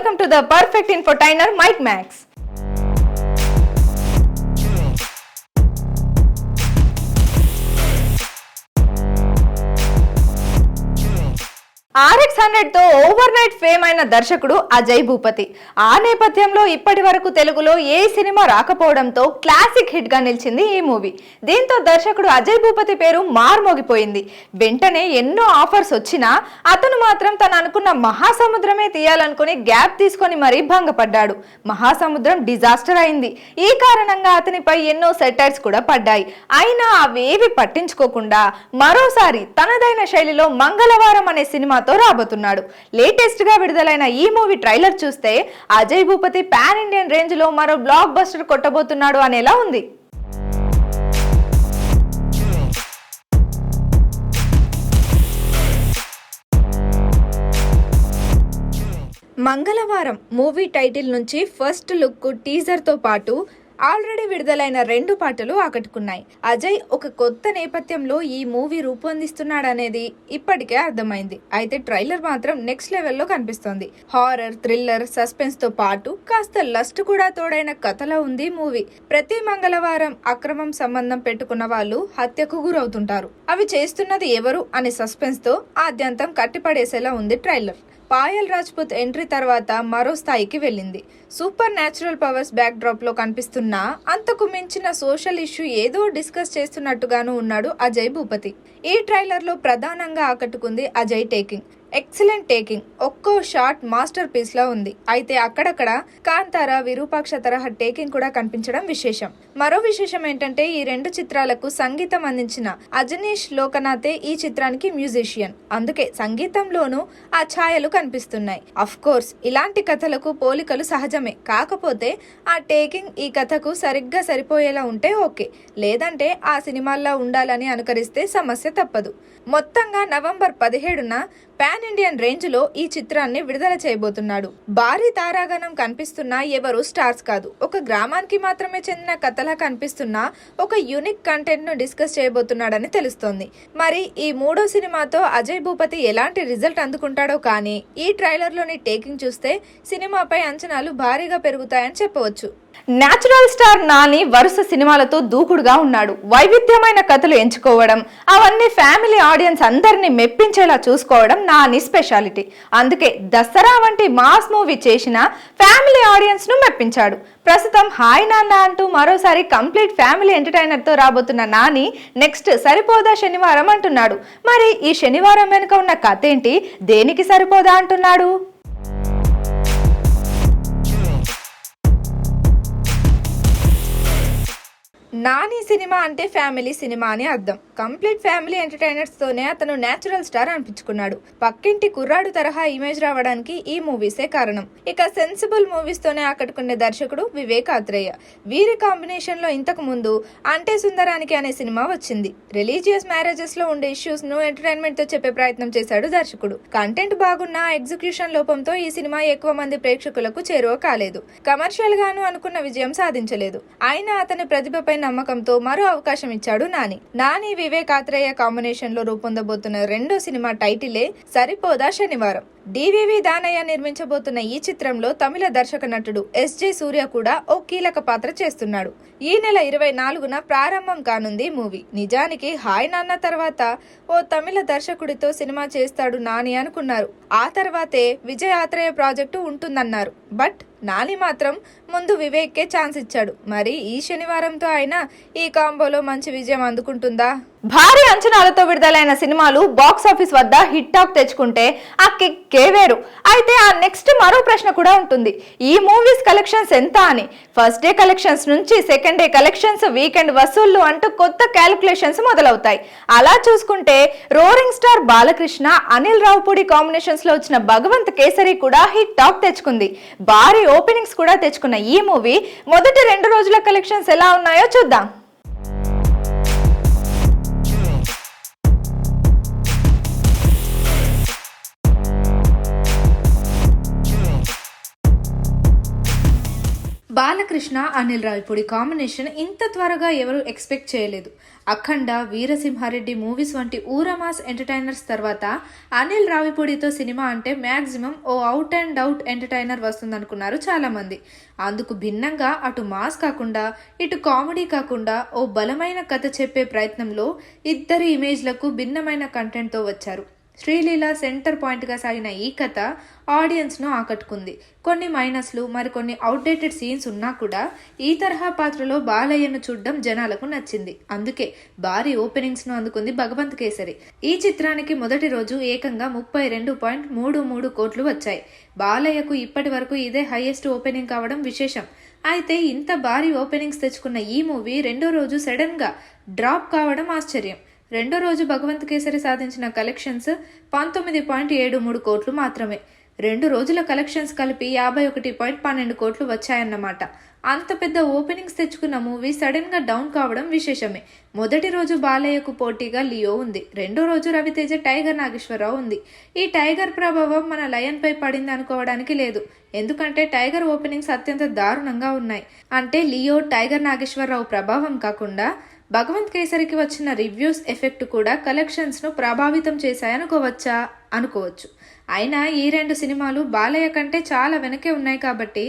welcome to the perfect infotainer Mike Max. RX100 తో over night fame అయిన దర్శకుడు అజయ్ భూపతి. ఆ నేపథ్యంలో ఇప్పటి వరకు తెలుగులో ఏ సినిమా రాకపోవడంతో క్లాసిక్ హిట్ గా నిలిచింది ఈ మూవీ. దీంతో దర్శకుడు అజయ్ భూపతి పేరు మార్మోగిపోయింది. వెంటనే ఎన్నో ఆఫర్స్ వచ్చినా అతను మాత్రం తను అనుకున్న మహాసముద్రమే తీయాలనుకుని గ్యాప్ తీసుకొని మరీ భంగపడ్డాడు. మహాసముద్రం డిజాస్టర్ అయింది. ఈ కారణంగా అతనిపై ఎన్నో సెటైర్స్ కూడా పడ్డాయి. అయినా అవేవి పట్టించుకోకుండా మరోసారి తనదైన శైలిలో మంగళవారం అనే సినిమా రాబోతున్నాడు. లేటెస్ట్ గా విడుదలైన ఈ మూవీ ట్రైలర్ చూస్తే Ajay Bhupathi pan Indian range లో మరో బ్లాక్ బస్టర్ కొట్టబోతున్నాడు అనేలా ఉంది. మంగళవారం మూవీ టైటిల్ నుంచి ఫస్ట్ లుక్ టీజర్ తో పాటు ఆల్రెడీ విడుదలైన 2 పాటలు ఆకట్టుకున్నాయి. అజయ్ ఒక కొత్త నేపథ్యంలో ఈ మూవీ రూపొందిస్తున్నాడనేది ఇప్పటికే అర్థమైంది. అయితే ట్రైలర్ మాత్రం నెక్స్ట్ లెవెల్లో కనిపిస్తోంది. హారర్, థ్రిల్లర్, సస్పెన్స్ తో పాటు కాస్త లస్ట్ కూడా తోడైన కథలో ఉంది మూవీ. ప్రతి మంగళవారం అక్రమం సంబంధం పెట్టుకున్న వాళ్ళు హత్యకు గురవుతుంటారు. అవి చేస్తున్నది ఎవరు అనే సస్పెన్స్ తో ఆద్యంతం కట్టిపడేసేలా ఉంది ట్రైలర్. పాయల్ రాజ్పుత్ ఎంట్రీ తర్వాత మరో స్థాయికి వెళ్ళింది. Super natural powers back drop లో కనిపిస్తున్న అంతకు మించిన సోషల్ ఇష్యూ ఏదో డిస్కస్ చేస్తున్నట్టుగాను ఉన్నాడు అజయ్ భూపతి. ఈ ట్రైలర్ లో ప్రధానంగా ఆకట్టుకుంది అజయ్ టేకింగ్. Excellent taking. ఒక్కో షాట్ మాస్టర్ పీస్ లా ఉంది. అయితే అక్కడక్కడ కాంతార, విరూపాక్ష తరహా టేకింగ్ కూడా కనిపించడం విశేషం. మరో విశేషం ఏంటంటే ఈ 2 చిత్రాలకు సంగీతం అందించిన అజనీష్ లోకనాథే ఈ చిత్రానికి మ్యూజిషియన్. అందుకే సంగీతంలోనూ ఆ ఛాయలు కనిపిస్తున్నాయి. అఫ్ కోర్స్ ఇలాంటి కథలకు పోలికలు సహజమే. కాకపోతే ఆ టేకింగ్ ఈ కథకు సరిగ్గా సరిపోయేలా ఉంటే ఓకే. లేదంటే ఆ సినిమాల్లో ఉండాలని అనుకరిస్తే సమస్య తప్పదు. మొత్తంగా నవంబర్ 17న పాన్ ఇండియన్ రేంజ్ లో ఈ చిత్రాన్ని విడుదల చేయబోతున్నాడు. భారీ తారాగణం కనిపిస్తున్నా ఎవరు స్టార్స్ కాదు. ఒక గ్రామానికి మాత్రమే చెందిన కథలా కనిపిస్తున్నా ఒక యూనిక్ కంటెంట్ ను డిస్కస్ చేయబోతున్నాడని తెలుస్తోంది. మరి ఈ 3వ సినిమాతో అజయ్ భూపతి ఎలాంటి రిజల్ట్ అందుకుంటాడో కానీ ఈ ట్రైలర్ లోని టేకింగ్ చూస్తే సినిమాపై అంచనాలు భారీగా పెరుగుతాయని చెప్పవచ్చు. నేచురల్ స్టార్ నాని వరుస సినిమాలతో దూకుడుగా ఉన్నాడు. వైవిధ్యమైన కథలు ఎంచుకోవడం, అవన్నీ ఫ్యామిలీ ఆడియన్స్ అందరినీ మెప్పించేలా చూసుకోవడం నాని స్పెషాలిటీ. అందుకే దసరా వంటి మాస్ మూవీ చేసిన ఫ్యామిలీ ఆడియన్స్ ను మెప్పించాడు. ప్రస్తుతం హాయ్ నాన్న అంటూ మరోసారి కంప్లీట్ ఫ్యామిలీ ఎంటర్టైనర్ తో రాబోతున్న నాని నెక్స్ట్ సరిపోదా శనివారం అంటున్నాడు. మరి ఈ శనివారం వెనుక ఉన్న కథ ఏంటి? దేనికి సరిపోదా అంటున్నాడు? నాని సినిమా అంటే ఫ్యామిలీ సినిమా అని అర్థం. కంప్లీట్ ఫ్యామిలీ ఎంటర్టైనర్స్ తోనే అతను నేచురల్ స్టార్ అనిపించుకున్నాడు. పక్కింటి కుర్రాడు తరహా ఇమేజ్ రావడానికి ఈ మూవీసే కారణం. ఇక సెన్సిబుల్ మూవీస్ తోనే ఆకట్టుకునే దర్శకుడు వివేక్ ఆత్రేయ. వీరి కాంబినేషన్ లో ఇంతకు ముందు అంటే సుందరానికి అనే సినిమా వచ్చింది. రిలీజియస్ మ్యారేజెస్ లో ఉండే ఇష్యూస్ ను ఎంటర్టైన్మెంట్ తో చెప్పే ప్రయత్నం చేశాడు దర్శకుడు. కంటెంట్ బాగున్నా ఎగ్జిక్యూషన్ లోపంతో ఈ సినిమా ఎక్కువ మంది ప్రేక్షకులకు చేరువ కాలేదు. కమర్షియల్ గాను అనుకున్న విజయం సాధించలేదు. అయినా అతని ప్రతిభపై నమ్మకంతో మరో అవకాశం ఇచ్చాడు నాని వివేక్ ఆత్రేయ కాంబినేషన్ లో రూపొందబోతున్న 2వ సినిమా టైటిలే సరిపోదా శనివారం. డివివి దానయ్య నిర్మించబోతున్న ఈ చిత్రంలో తమిళ దర్శక నటుడు ఎస్జే సూర్య కూడా ఓ కీలక పాత్ర చేస్తున్నాడు. ఈ నెల 24న ప్రారంభం కానుంది మూవీ. నిజానికి హాయ్ నాన్న తర్వాత ఓ తమిళ దర్శకుడితో సినిమా చేస్తాడు నాని అనుకున్నారు. ఆ తర్వాతే విజయ్ ఆత్రేయ ప్రాజెక్టు ఉంటుందన్నారు. బట్ నాని మాత్రం ముందు వివేక్కే ఛాన్స్ ఇచ్చాడు. మరి ఈ శనివారంతో అయినా ఈ కాంబోలో మంచి విజయం అందుకుంటుందా? భారీ అంచనాలతో విడుదలైన సినిమాలు బాక్స్ ఆఫీస్ వద్ద హిట్ టాక్ తెచ్చుకుంటే ఆ కిక్కే వేరు. అయితే ఆ నెక్స్ట్ మరో ప్రశ్న కూడా ఉంటుంది. ఈ మూవీస్ కలెక్షన్స్ ఎంత అని. ఫస్ట్ డే కలెక్షన్స్ నుంచి సెకండ్ డే కలెక్షన్స్, వీకెండ్ వసూళ్లు అంటూ కొత్త క్యాలిక్యులేషన్స్ మొదలవుతాయి. అలా చూసుకుంటే roaring star Balakrishna, Anil Ravipudi combinations లో వచ్చిన భగవంత్ కేసరి కూడా హిట్ టాక్ తెచ్చుకుంది. భారీ ఓపెనింగ్స్ కూడా తెచ్చుకున్న ఈ మూవీ మొదటి 2 రోజుల కలెక్షన్స్ ఎలా ఉన్నాయో చూద్దాం. బాలకృష్ణ అనిల్ రావిపూడి కాంబినేషన్ ఇంత త్వరగా ఎవరు ఎక్స్పెక్ట్ చేయలేదు. అఖండ, వీరసింహారెడ్డి మూవీస్ వంటి ఊరమాస్ ఎంటర్టైనర్స్ తర్వాత అనిల్ రావిపూడితో సినిమా అంటే మ్యాక్సిమం ఓ అవుట్ అండ్ అవుట్ ఎంటర్టైనర్ వస్తుందనుకున్నారు చాలా మంది. అందుకు భిన్నంగా అటు మాస్ కాకుండా ఇటు కామెడీ కాకుండా ఓ బలమైన కథ చెప్పే ప్రయత్నంలో ఇద్దరి ఇమేజ్లకు భిన్నమైన కంటెంట్తో వచ్చారు. శ్రీలీల సెంటర్ పాయింట్గా సాగిన ఈ కథ ఆడియన్స్ను ఆకట్టుకుంది. కొన్ని మైనస్లు, మరికొన్ని అవుట్డేటెడ్ సీన్స్ ఉన్నా కూడా ఈ తరహా పాత్రలో బాలయ్యను చూడడం జనాలకు నచ్చింది. అందుకే భారీ ఓపెనింగ్స్ను అందుకుంది భగవంత్ కేసరి. ఈ చిత్రానికి మొదటి రోజు ఏకంగా 32.33 కోట్లు వచ్చాయి. బాలయ్యకు ఇప్పటి వరకు ఇదే హైయెస్ట్ ఓపెనింగ్ కావడం విశేషం. అయితే ఇంత భారీ ఓపెనింగ్స్ తెచ్చుకున్న ఈ మూవీ రెండో రోజు సడన్ గా డ్రాప్ కావడం ఆశ్చర్యం. రెండో రోజు భగవంత్ కేసరి సాధించిన కలెక్షన్స్ 19.73 కోట్లు మాత్రమే. 2 రోజుల కలెక్షన్స్ కలిపి 51.12 కోట్లు వచ్చాయన్నమాట. అంత పెద్ద ఓపెనింగ్స్ తెచ్చుకున్న మూవీ సడన్ గా డౌన్ కావడం విశేషమే. మొదటి రోజు బాలయ్యకు పోటీగా లియో ఉంది. రెండో రోజు రవితేజ టైగర్ నాగేశ్వరరావు ఉంది. ఈ టైగర్ ప్రభావం మన లయన్ పై పడింది అనుకోవడానికి లేదు. ఎందుకంటే టైగర్ ఓపెనింగ్స్ అత్యంత దారుణంగా ఉన్నాయి. అంటే లియో, టైగర్ నాగేశ్వరరావు ప్రభావం కాకుండా భగవంత్ కేసరికి వచ్చిన రివ్యూస్ ఎఫెక్ట్ కూడా కలెక్షన్స్ ను ప్రభావితం అనుకోవచ్చు. అయినా ఈ 2 సినిమాలు బాలయ్య కంటే చాలా వెనకే ఉన్నాయి కాబట్టి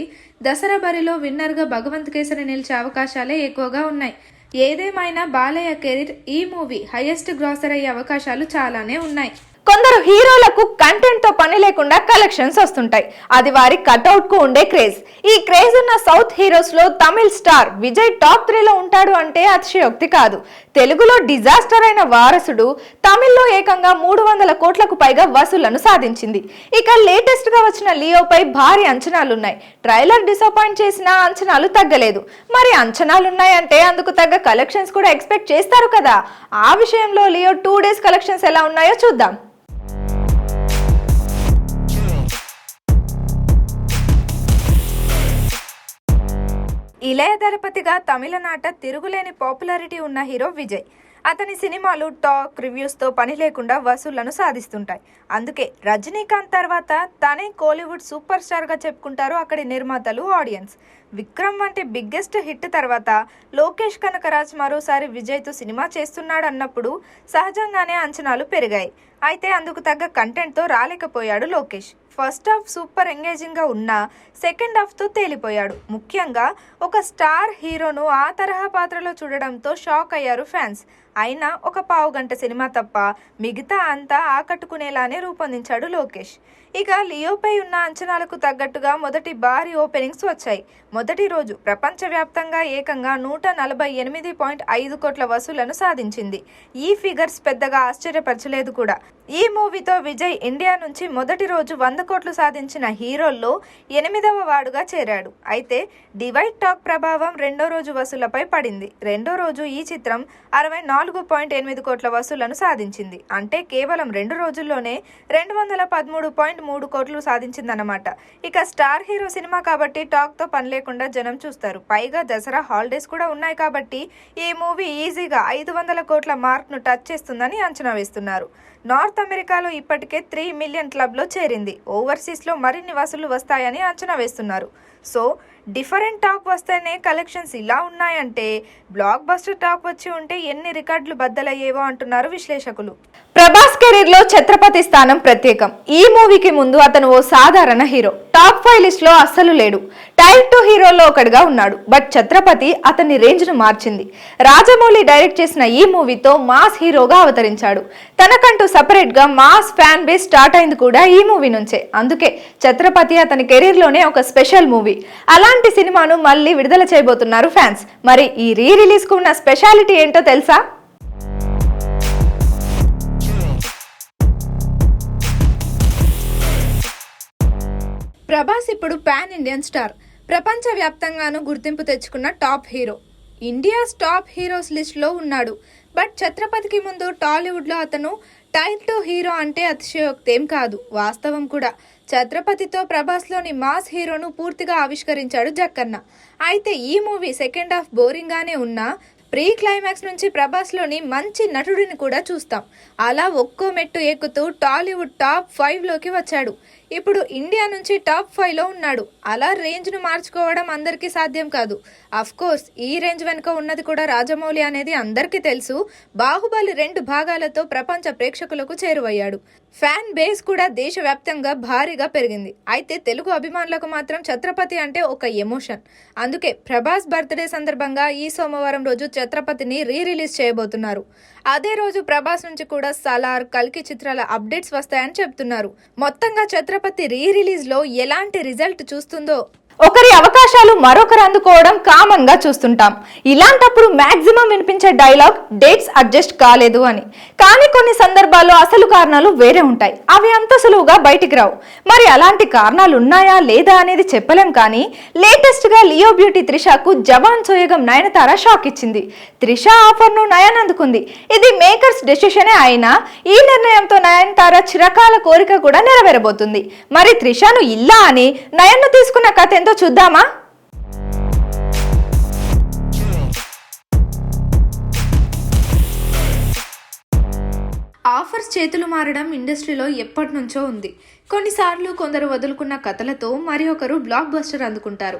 దసరా బరిలో విన్నర్ గా భగవంత్ కేసరి నిలిచే అవకాశాలే ఎక్కువగా ఉన్నాయి. ఏదేమైనా బాలయ్య కెరీర్ ఈ మూవీ హైయెస్ట్ గ్రాసర్ అయ్యే అవకాశాలు చాలానే ఉన్నాయి. కొందరు హీరోలకు కంటెంట్ తో పని లేకుండా కలెక్షన్స్ వస్తుంటాయి. అది వారి కట్అవుట్ కు ఉండే క్రేజ్. ఈ క్రేజ్ ఉన్న సౌత్ హీరోస్ లో తమిళ్ స్టార్ విజయ్ టాప్ 3లో ఉంటాడు అంటే అతిశయోక్తి కాదు. తెలుగులో డిజాస్టర్ అయిన వారసుడు తమిళ్లో ఏకంగా 300 కోట్లకు పైగా వసూళ్లను సాధించింది. ఇక లేటెస్ట్ గా వచ్చిన లియోపై భారీ అంచనాలున్నాయి. ట్రైలర్ డిసప్పాయింట్ చేసినా అంచనాలు తగ్గలేదు. మరి అంచనాలున్నాయంటే అందుకు తగ్గ కలెక్షన్స్ కూడా ఎక్స్పెక్ట్ చేస్తారు కదా. ఆ విషయంలో లియో 2 డేస్ కలెక్షన్స్ ఎలా ఉన్నాయో చూద్దాం. ఇళయ దళపతిగా తమిళనాట తిరుగులేని పాపులారిటీ ఉన్న హీరో విజయ్. అతని సినిమాలు టాక్, రివ్యూస్తో పని లేకుండా వసూళ్లను సాధిస్తుంటాయి. అందుకే రజనీకాంత్ తర్వాత తనే కోలీవుడ్ సూపర్ స్టార్గా చెప్పుకుంటారు అక్కడి నిర్మాతలు, ఆడియన్స్. విక్రమ్ వంటి బిగ్గెస్ట్ హిట్ తర్వాత లోకేష్ కనకరాజ్ మరోసారి విజయ్తో సినిమా చేస్తున్నాడు అన్నప్పుడు సహజంగానే అంచనాలు పెరిగాయి. అయితే అందుకు తగ్గ కంటెంట్తో రాలేకపోయాడు లోకేష్. ఫస్ట్ హాఫ్ సూపర్ ఎంగేజింగ్గా ఉన్నా సెకండ్ హాఫ్తో తేలిపోయాడు. ముఖ్యంగా ఒక స్టార్ హీరోను ఆ తరహా పాత్రలో చూడడంతో షాక్ అయ్యారు ఫ్యాన్స్. అయినా ఒక పావుగంట సినిమా తప్ప మిగతా అంతా ఆకట్టుకునేలానే రూపొందించాడు లోకేష్. ఇక లియోపై ఉన్న అంచనాలకు తగ్గట్టుగా మొదటి భారీ ఓపెనింగ్స్ వచ్చాయి. మొదటి రోజు ప్రపంచవ్యాప్తంగా ఏకంగా 148.5 కోట్ల వసూళ్లను సాధించింది. ఈ ఫిగర్స్ పెద్దగా ఆశ్చర్యపరచలేదు కూడా. ఈ మూవీతో విజయ్ ఇండియా నుంచి మొదటి రోజు 100 కోట్లు సాధించిన హీరోల్లో 8వ వాడుగా చేరాడు. అయితే డివైడ్ టాక్ ప్రభావం రెండో రోజు వసూళ్లపై పడింది. రెండో రోజు ఈ చిత్రం 64.8 కోట్ల వసూళ్లను సాధించింది. అంటే కేవలం 2 రోజుల్లోనే 213.3 కోట్లు సాధించిందన్నమాట. ఇక స్టార్ హీరో సినిమా కాబట్టి టాక్తో పని లేకుండా జనం చూస్తారు. పైగా దసరా హాలిడేస్ కూడా ఉన్నాయి కాబట్టి ఈ మూవీ ఈజీగా 500 కోట్ల మార్క్ను టచ్ చేస్తుందని అంచనా వేస్తున్నారు. నార్త్ అమెరికాలో ఇప్పటికే 3 మిలియన్ క్లబ్లో చేరింది. ఓవర్సీస్లో మరిన్ని వసూళ్లు వస్తాయని అంచనా వేస్తున్నారు. సో డిఫరెంట్ టాక్ వస్తేనే కలెక్షన్స్ ఇలా ఉన్నాయంటే బ్లాక్ బస్టర్ టాక్ వచ్చి ఉంటే ఎన్ని రికార్డులు బద్దలయ్యేవో అంటున్నారు విశ్లేషకులు. ప్రభాస్ కెరీర్ లో ఛత్రపతి స్థానం ప్రత్యేకం. ఈ మూవీకి ముందు అతను ఓ సాధారణ హీరో. టాప్ 5 లిస్ట్ లో అస్సలు లేడు. టైప్ 2 హీరోల్లో ఒకటిగా ఉన్నాడు. బట్ ఛత్రపతి అతని రేంజ్ ను మార్చింది. రాజమౌళి డైరెక్ట్ చేసిన ఈ మూవీతో మాస్ హీరోగా అవతరించాడు. తనకంటూ సపరేట్ గా మాస్ ఫ్యాన్ బేస్ స్టార్ట్ అయింది కూడా ఈ మూవీ నుంచే. అందుకే ఛత్రపతి అతని కెరీర్ లోనే ఒక స్పెషల్ మూవీ. అలాంటి సినిమాను మళ్ళీ విడుదల చేయబోతున్నారు ఫ్యాన్స్. మరి ఈ రీ రిలీజ్ కు ఉన్న స్పెషాలిటీ ఏంటో తెలుసా? ప్రభాస్ ఇప్పుడు పాన్ ఇండియన్ స్టార్. ప్రపంచ వ్యాప్తంగానూ గుర్తింపు తెచ్చుకున్న top hero. India's top heroes list లో ఉన్నాడు. బట్ ఛత్రపతికి ముందు టాలీవుడ్ లో అతను టైప్ 2 హీరో అంటే అతిశయోక్తేం కాదు, వాస్తవం కూడా. ఛత్రపతితో ప్రభాస్లోని మాస్ హీరోను పూర్తిగా ఆవిష్కరించాడు జక్కన్న. అయితే ఈ మూవీ సెకండ్ హాఫ్ బోరింగ్ గానే ఉన్నా ప్రీ క్లైమాక్స్ నుంచి ప్రభాస్లోని మంచి నటుడిని కూడా చూస్తాం. అలా ఒక్కో మెట్టు ఎక్కుతూ టాలీవుడ్ టాప్ 5లోకి వచ్చాడు. ఇప్పుడు ఇండియా నుంచి టాప్ 5లో ఉన్నాడు. అలా రేంజ్ను మార్చుకోవడం అందరికీ సాధ్యం కాదు. అఫ్ కోర్స్ ఈ రేంజ్ వెనుక ఉన్నది కూడా రాజమౌళి అనేది అందరికీ తెలుసు. బాహుబలి 2 భాగాలతో ప్రపంచ ప్రేక్షకులకు చేరువయ్యాడు. ఫ్యాన్ బేస్ కూడా దేశవ్యాప్తంగా భారీగా పెరిగింది. అయితే తెలుగు అభిమానులకు మాత్రం ఛత్రపతి అంటే ఒక ఎమోషన్. అందుకే ప్రభాస్ బర్త్డే సందర్భంగా ఈ సోమవారం రోజు ఛత్రపతిని రిలీజ్ చేయబోతున్నారు. అదే రోజు ప్రభాస్ నుంచి కూడా సలార్, కల్కి చిత్రాల అప్డేట్స్ వస్తాయని చెప్తున్నారు. మొత్తంగా ఛత్రపతి రిలీజ్ లో ఎలాంటి రిజల్ట్ చూస్తుందో, ఒకరి అవకాశాలు మరొకరు అందుకోవడం కామన్ గా చూస్తుంటాం. ఇలాంటప్పుడు మాక్సిమం వినిపించే డైలాగ్ డేట్స్ అడ్జస్ట్ కాలేదు అని. కానీ కొన్ని సందర్భాల్లో అసలు కారణాలు వేరే ఉంటాయి. అవి అంత సులువుగా బయటికి రావు. మరి అలాంటి కారణాలు ఉన్నాయా లేదా అనేది చెప్పలేం. కానీ లేటెస్ట్ గా లియో బ్యూటీ త్రిషకు జవాన్ సోయగం నయనతార షాక్ ఇచ్చింది. త్రిష ఆఫర్ ను నయన్ అందుకుంది. ఇది మేకర్స్ డెసిషనే అయినా ఈ నిర్ణయంతో నయనతార చిరకాల కోరిక కూడా నెరవేరబోతుంది. మరి త్రిషను ఇల్లా అని నయన్ను తీసుకున్న కథ చూద్దామా? ఆఫర్స్ చేతులు మారడం ఇండస్ట్రీలో ఎప్పటి నుంచో ఉంది. కొన్నిసార్లు కొందరు వదులుకున్న కథలతో మరి ఒకరు బ్లాక్ బస్టర్ అందుకుంటారు.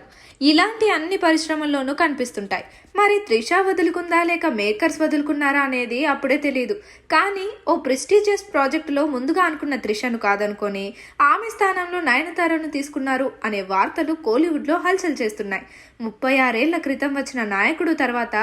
ఇలాంటి అన్ని పరిశ్రమల్లోనూ కనిపిస్తుంటాయి. మరి త్రిష వదులుకుందా లేక మేకర్స్ వదులుకున్నారా అనేది అప్పుడే తెలియదు. కానీ ఓ ప్రెస్టీజియస్ ప్రాజెక్టులో ముందుగా అనుకున్న త్రిషను కాదనుకొని ఆమె స్థానంలో నయనతారను తీసుకున్నారు అనే వార్తలు కోలీవుడ్లో హల్చల్ చేస్తున్నాయి. 36 ఏళ్ల క్రితం వచ్చిన నాయకుడు తర్వాత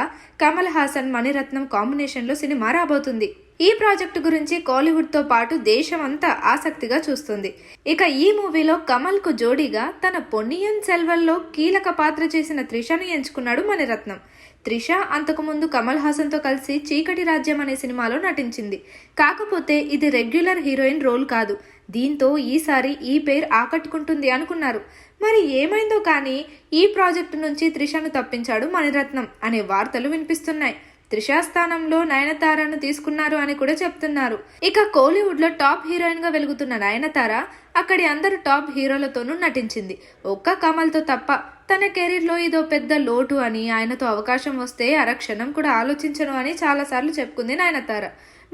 కమల్ హాసన్, మణిరత్నం కాంబినేషన్లో సినిమా రాబోతుంది. ఈ ప్రాజెక్టు గురించి కోలీవుడ్ తో పాటు దేశం అంతా ఆసక్తిగా చూస్తుంది. ఇక ఈ మూవీలో కమల్ కు జోడీగా తన పొన్నియిన్ సెల్వన్లో కీలక పాత్ర చేసిన త్రిషను ఎంచుకున్నాడు మణిరత్నం. త్రిష అంతకుముందు కమల్ హాసన్ తో కలిసి చీకటి రాజ్యం అనే సినిమాలో నటించింది. కాకపోతే ఇది రెగ్యులర్ హీరోయిన్ రోల్ కాదు. దీంతో ఈసారి ఈ పేరు ఆకట్టుకుంటుంది అనుకున్నారు. మరి ఏమైందో కానీ ఈ ప్రాజెక్టు నుంచి త్రిషను తప్పించాడు మణిరత్నం అనే వార్తలు వినిపిస్తున్నాయి. త్రిష స్థానంలో నయనతారను తీసుకున్నారు అని కూడా చెప్తున్నారు. ఇక కోలీవుడ్ లో టాప్ హీరోయిన్ గా వెలుగుతున్న నయనతార అక్కడి అందరు టాప్ హీరోలతోనూ నటించింది. ఒక్క కమల్తో తప్ప. తన కెరీర్ లో ఇదో పెద్ద లోటు అని, ఆయనతో అవకాశం వస్తే అరక్షణం కూడా ఆలోచించను అని చాలాసార్లు చెప్పుకుంది నయనతార.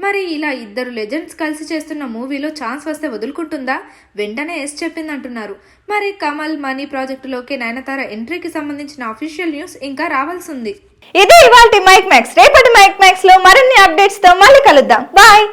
మరి ఇలా ఇద్దరు లెజెండ్స్ కలిసి చేస్తున్న మూవీలో ఛాన్స్ వస్తే వదులుకుంటుందా? వెంటనే ఎస్ చెప్పిందంటున్నారు. మరి కమల్, మనీ ప్రాజెక్టులోకి నయనతార ఎంట్రీకి సంబంధించిన అఫీషియల్ న్యూస్ ఇంకా రావాల్సి ఉంది. ఇదే ఇవాల్టి మైక్ మ్యాక్స్. రేపటి మైక్ మ్యాక్స్ లో మరిన్ని అప్డేట్స్ తో మళ్ళీ కలుద్దాం. బాయ్.